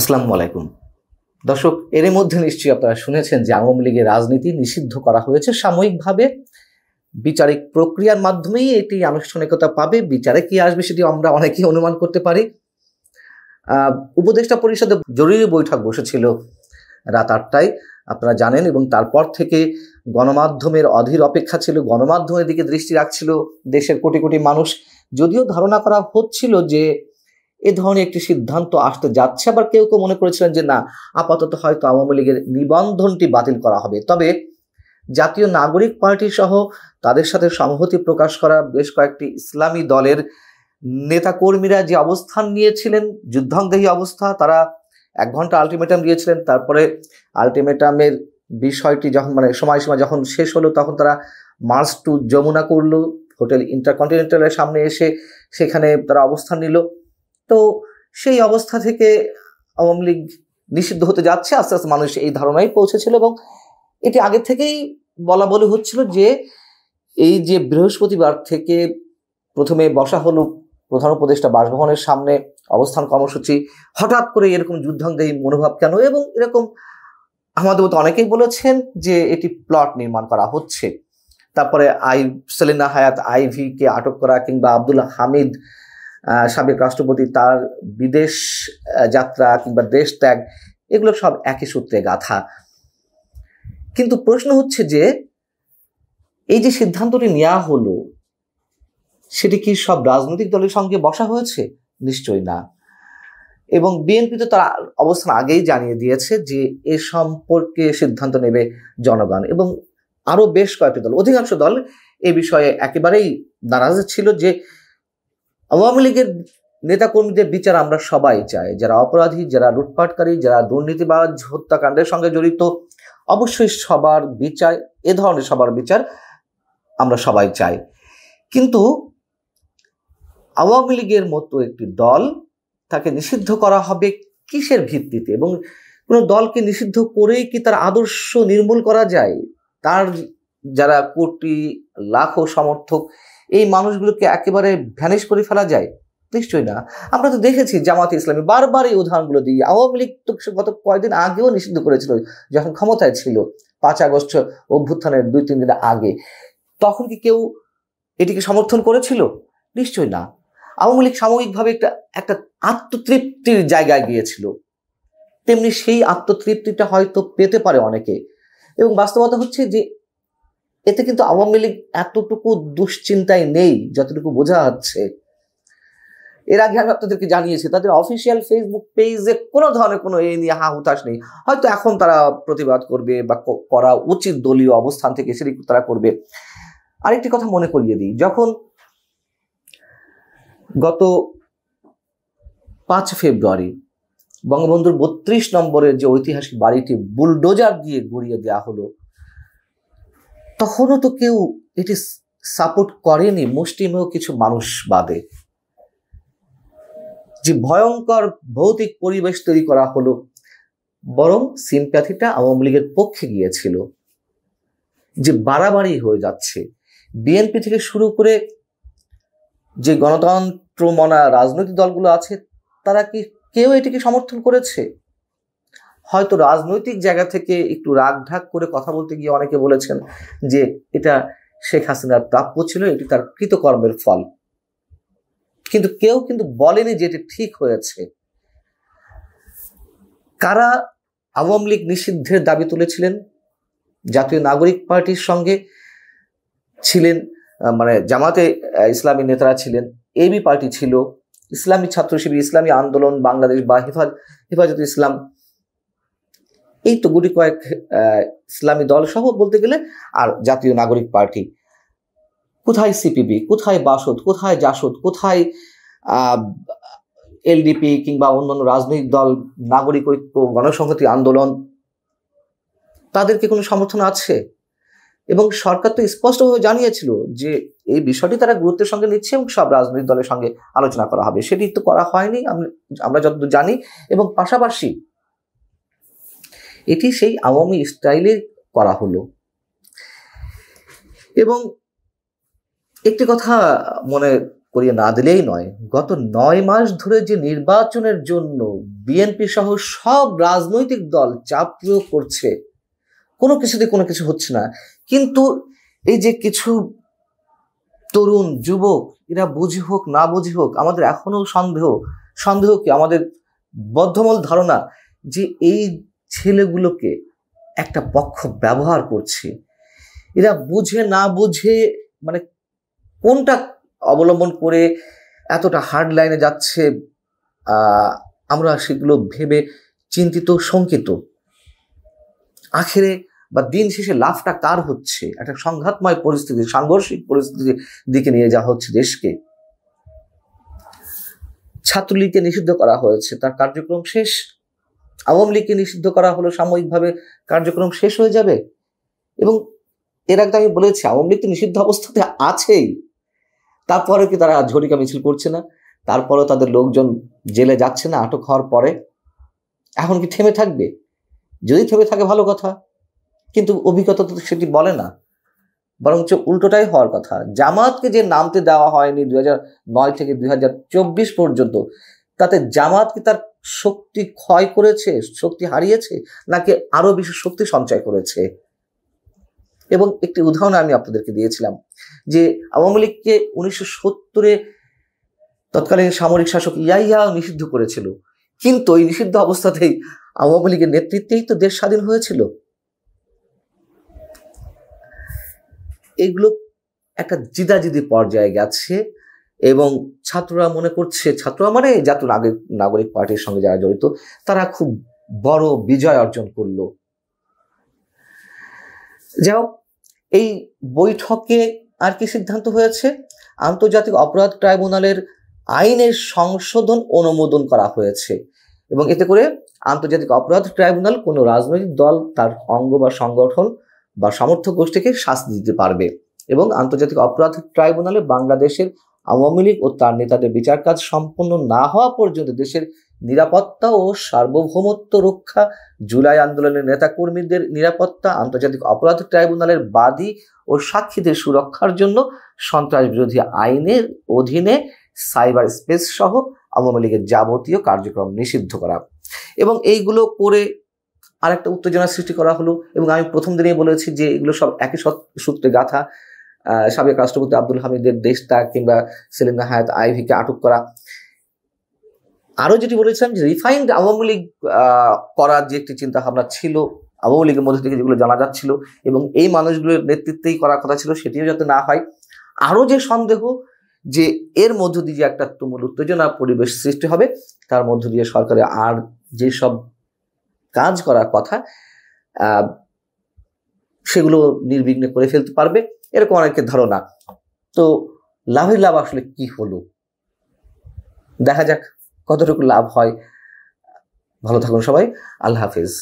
আসসালামু আলাইকুম দর্শক, এর মধ্যে নিশ্চয়ই আপনারা শুনেছেন যে আওয়ামী লীগের রাজনীতি নিষিদ্ধ করা হয়েছে সাময়িকভাবে। বিচারিক প্রক্রিয়ার মাধ্যমেই এটি আনুষ্ঠানিকতা পাবে। বিচারে কি আসবে সেটি আমরা অনেকেই অনুমান করতে পারি। উপদেষ্টা পরিষদে জরুরি বৈঠক বসেছিল রাত 8টায়, আপনারা জানেন, এবং তারপর থেকে গণমাধ্যমের অধীর অপেক্ষা ছিল। গণমাধ্যমের দিকে দৃষ্টি রাখছিল দেশের কোটি কোটি মানুষ। যদিও ধারণা করা হচ্ছিল যে এ ধরনের একটি সিদ্ধান্ত আসতে যাচ্ছে, আবার কেউ কেউ মনে করেছিলেন যে না, আপাতত হয়তো আওয়ামী লীগের নিবন্ধনটি বাতিল করা হবে। তবে জাতীয় নাগরিক পার্টি সহ তাদের সাথে সংহতি প্রকাশ করা বেশ কয়েকটি ইসলামী দলের নেতাকর্মীরা যে অবস্থান নিয়েছিলেন, যুদ্ধংদেহী অবস্থা, তারা 1 ঘন্টা আলটিমেটাম দিয়েছিলেন। তারপরে আলটিমেটামের বিষয়টি যখন সময়সীমা যখন শেষ হলো, তখন তারা মার্চ টু যমুনা করলো, হোটেল ইন্টারকন্টিনেন্টালের সামনে এসে সেখানে তারা অবস্থান নিল। তো সেই অবস্থা থেকে আওয়ামী লীগ নিষিদ্ধ হতে যাচ্ছে আস্তে আস্তে মানুষ এই ধারণায় পৌঁছেছিল, এবং এটি আগে থেকেই বলা বলে হচ্ছিল যে এই যে বৃহস্পতিবার থেকে প্রথমে বসা হলো প্রধান উপদেষ্টা বাসভবনের সামনে অবস্থান কর্মসূচি, হঠাৎ করে এরকম যুদ্ধংদেহী মনোভাব কেন? এবং এরকম আমাদের মতো অনেকেই বলেছেন যে এটি প্লট নির্মাণ করা হচ্ছে। তারপরে সেলিনা হায়াৎ আইভিকে আটক করা, কিংবা আব্দুল হামিদ সাবেক রাষ্ট্রপতি তার বিদেশ যাত্রা কিংবা দেশ ত্যাগ, এগুলো সব একই সূত্রে গাঁথা। কিন্তু প্রশ্ন হচ্ছে যে এই যে সিদ্ধান্তটি নেওয়া হলো, সেটি কি সব রাজনৈতিক দলের সঙ্গে বসা হয়েছে? নিশ্চয়ই না। এবং বিএনপি তো তার অবস্থান আগেই জানিয়ে দিয়েছে যে এ সম্পর্কে সিদ্ধান্ত নেবে জনগণ, এবং আরো বেশ কয়েকটি দল, অধিকাংশ দল এ বিষয়ে একেবারেই নারাজ ছিল যে আওয়ামী লীগের নেতাকর্মীদের বিচার আমরা সবাই চাই। যারা অপরাধী, যারা লুটপাটকারী, যারা দুর্নীতিবাজ, হত্যাকাণ্ডের সঙ্গে জড়িত, অবশ্যই সবার বিচার, এ ধরনের সবার বিচার আমরা সবাই চাই। কিন্তু আওয়ামী লীগের মতো একটি দল, তাকে নিষিদ্ধ করা হবে কিসের ভিত্তিতে? এবং কোনো দলকে নিষিদ্ধ করেই কি তার আদর্শ নির্মূল করা যায়? তার যারা কোটি লাখো সমর্থক, এই মানুষগুলোকে একেবারে ভ্যানিশ করে ফেলা যায়? নিশ্চয়ই না। আমরা তো দেখেছি জামাতে ইসলামী বারবার এই উদাহরণগুলো দিই। আওয়ামী লীগ তো গত কয়েকদিন আগেও নিষিদ্ধ করেছিল যখন ক্ষমতায় ছিল, 5 আগস্ট অভ্যুত্থানের 2-3 দিন আগে। তখন কি কেউ এটিকে সমর্থন করেছিল? নিশ্চয়ই না। আওয়ামী লীগ সাময়িকভাবে একটা আত্মতৃপ্তির জায়গায় গিয়েছিল, তেমনি সেই আত্মতৃপ্তিটা হয়তো পেতে পারে অনেকে। এবং বাস্তবতা হচ্ছে যে এতে কিন্তু আওয়ামী লীগ এতটুকু দুশ্চিন্তায় নেই যতটুকু বোঝা যাচ্ছে। এর আগে আমি আপনাদেরকে জানিয়েছি, তাদের অফিসিয়াল ফেসবুক পেজে কোনো ধরনের কোনো এই নিয়ে হুতাশ নেই। হয়তো এখন তারা প্রতিবাদ করবে বা করা উচিত দলীয় অবস্থান থেকে সেটি তারা করবে। আরেকটি কথা মনে করিয়ে দিই, যখন গত 5 ফেব্রুয়ারি বঙ্গবন্ধুর 32 নম্বরের যে ঐতিহাসিক বাড়িটি বুলডোজার দিয়ে গড়িয়ে দেওয়া হলো, তখনও তো কেউ এটি সাপোর্ট করেনি, মুষ্টিমেয় কিছু মানুষ বাদে। যে ভয়ঙ্কর ভৌতিক পরিবেশ তৈরি করা হলো, বরং সিম্প্যাথিটা আওয়ামী লীগের পক্ষে গিয়েছিল। যে বাড়াবাড়ি হয়ে যাচ্ছে, বিএনপি থেকে শুরু করে যে গণতন্ত্র মনা রাজনৈতিক দলগুলো আছে, তারা কি কেউ এটিকে সমর্থন করেছে? হয়তো রাজনৈতিক জায়গা থেকে একটু রাগ ঢাক করে কথা বলতে গিয়ে অনেকে বলেছেন যে এটা শেখ হাসিনার প্রাপ্য ছিল, এটি তার কৃতকর্মের ফল। কিন্তু কেউ কিন্তু বলেনি যে এটি ঠিক হয়েছে। কারা আওয়ামী লীগ নিষিদ্ধের দাবি তুলেছিলেন? জাতীয় নাগরিক পার্টির সঙ্গে ছিলেন, জামাতে ইসলামী নেতারা ছিলেন, এবি পার্টি ছিল, ইসলামী ছাত্র শিবির, ইসলামী আন্দোলন বাংলাদেশ বা হেফাজত ইসলাম, এই তো গুটি কয়েক ইসলামী দল সহ বলতে গেলে, আর জাতীয় নাগরিক পার্টি। কোথায় সিপিবি, কোথায় বাসদ, কোথায় জাসদ, কোথায় এলডিপি কিংবা অন্যান্য রাজনৈতিক দল, নাগরিক ঐক্য, গণসংহতি আন্দোলন, তাদেরকে কোনো সমর্থন আছে? এবং সরকার তো স্পষ্টভাবে জানিয়েছিল যে এই বিষয়টি তারা গুরুত্বের সঙ্গে নিচ্ছে এবং সব রাজনৈতিক দলের সঙ্গে আলোচনা করা হবে। সেটি তো করা হয়নি আমরা যতদূর জানি। এবং পাশাপাশি এটি সেই আওয়ামী স্টাইলে করা হলো। এবং একটি কথা মনে করিয়ে না দিলেই নয়, গত 9 মাস ধরে যে নির্বাচনের জন্য বিএনপি সহ সব রাজনৈতিক দল চাপ প্রয়োগ করছে, কোনো কিছুতে কোনো কিছু হচ্ছে না। কিন্তু এই যে কিছু তরুণ যুবক, এরা বুঝি হোক না বুঝি হোক, আমাদের এখনো সন্দেহ কি, আমাদের বদ্ধমূল ধারণা যে এই ছেলেগুলোকে একটা পক্ষ ব্যবহার করছে। এরা বুঝে না বুঝে মানে কোনটা অবলম্বন করে এতটা হার্ড লাইনে যাচ্ছে, আমরা সেগুলো ভেবে চিন্তিত শঙ্কিত। আখেরে বা দিন শেষে লাভটা কার হচ্ছে? একটা সংঘাতময় পরিস্থিতি, সাংঘর্ষিক পরিস্থিতির দিকে নিয়ে যাওয়া হচ্ছে দেশকে। ছাত্রলীগকে নিষিদ্ধ করা হয়েছে, তার কার্যক্রম শেষ। আওয়ামী লীগকে নিষিদ্ধ করা হলো, সাময়িকভাবে কার্যক্রম শেষ হয়ে যাবে। এবং এর আগে আমি বলেছি, আওয়ামী লীগ তো নিষিদ্ধ অবস্থাতে আছেই, তারপরে কি তারা ঝটিকা মিছিল করছে না? তারপরেও তাদের লোকজন জেলে যাচ্ছে না আটক হওয়ার পরে? এখন কি থেমে থাকবে? যদি থেমে থাকে ভালো কথা, কিন্তু অভিজ্ঞতা তো সেটি বলে না, বরঞ্চ উল্টোটাই হওয়ার কথা। জামাতকে যে নামতে দেওয়া হয়নি 2009 থেকে 2024 পর্যন্ত, তাতে জামাত কি তার শক্তি ক্ষয় করেছে, শক্তি হারিয়েছে, নাকি আরো বেশি শক্তি সঞ্চয় করেছে? এবং একটি উদাহরণ আমি আপনাদেরকে দিয়েছিলাম যে আওয়ামী লীগকে 1970-এ তৎকালীন সামরিক শাসক ইয়াহিয়া নিষিদ্ধ করেছিল, কিন্তু এই নিষিদ্ধ অবস্থাতেই আওয়ামী লীগের নেতৃত্বেই তো দেশ স্বাধীন হয়েছিল। এগুলো একটা জিদাজিদি পর্যায়ে গেছে এবং ছাত্ররা মনে করছে, ছাত্ররা মানে জাতীয় নাগরিক পার্টির সঙ্গে যারা জড়িত, তারা খুব বড় বিজয় অর্জন করলো। যাও, এই বৈঠকে আর কি সিদ্ধান্ত হয়েছে? আন্তর্জাতিক অপরাধ ট্রাইব্যুনালের আইনের সংশোধন অনুমোদন করা হয়েছে এবং এতে করে আন্তর্জাতিক অপরাধ ট্রাইব্যুনাল কোনো রাজনৈতিক দল, তার অঙ্গ বা সংগঠন বা সমর্থক গোষ্ঠীকে শাস্তি দিতে পারবে এবং আন্তর্জাতিক অপরাধ ট্রাইব্যুনালে বাংলাদেশের আওয়ামী লীগ ও তার নেতাদের বিচার কাজ সম্পন্ন না হওয়া পর্যন্ত দেশের নিরাপত্তা ও সার্বভৌমত্ব রক্ষা, জুলাই আন্দোলনের নেতাকর্মীদের নিরাপত্তা, আন্তর্জাতিক অপরাধ ট্রাইব্যুনালের বাদী ও সাক্ষীদের সুরক্ষার জন্য সন্ত্রাস বিরোধী আইনের অধীনে সাইবার স্পেস সহ আওয়ামী লীগের যাবতীয় কার্যক্রম নিষিদ্ধ করা। এবং এইগুলো করে আরেকটা উত্তেজনা সৃষ্টি করা হলো। এবং আমি প্রথম দিনেই বলেছি যে এগুলো সব একই সূত্রে গাথা। সাবেক রাষ্ট্রপতি আব্দুল হামিদের দেশত্যাগ কিংবা সেলিনা হায়াৎ আইভীকে আটক করা। আরো যেটি বলেছিলাম যে রিফাইন্ড আওয়ামী লীগ করার যে একটি চিন্তা ভাবনা ছিল, আওয়ামী লীগের মধ্যে থেকে যেগুলো জানা যাচ্ছিল এবং এই মানুষগুলোর নেতৃত্বেই করার কথা ছিল, সেটিও যাতে না হয়। আরো যে সন্দেহ যে এর মধ্য দিয়ে যে একটা তুমুল উত্তেজনা পরিবেশ সৃষ্টি হবে, তার মধ্য দিয়ে সরকারের আর যেসব কাজ করার কথা সেগুলো নির্বিঘ্নে করে ফেলতে পারবে, এরকম অনেকের ধারণা। তো লাভের লাভ আসলে কি হলো, দেখা যাক কতটুকু লাভ হয়। ভালো থাকুন সবাই, আল্লাহ হাফিজ।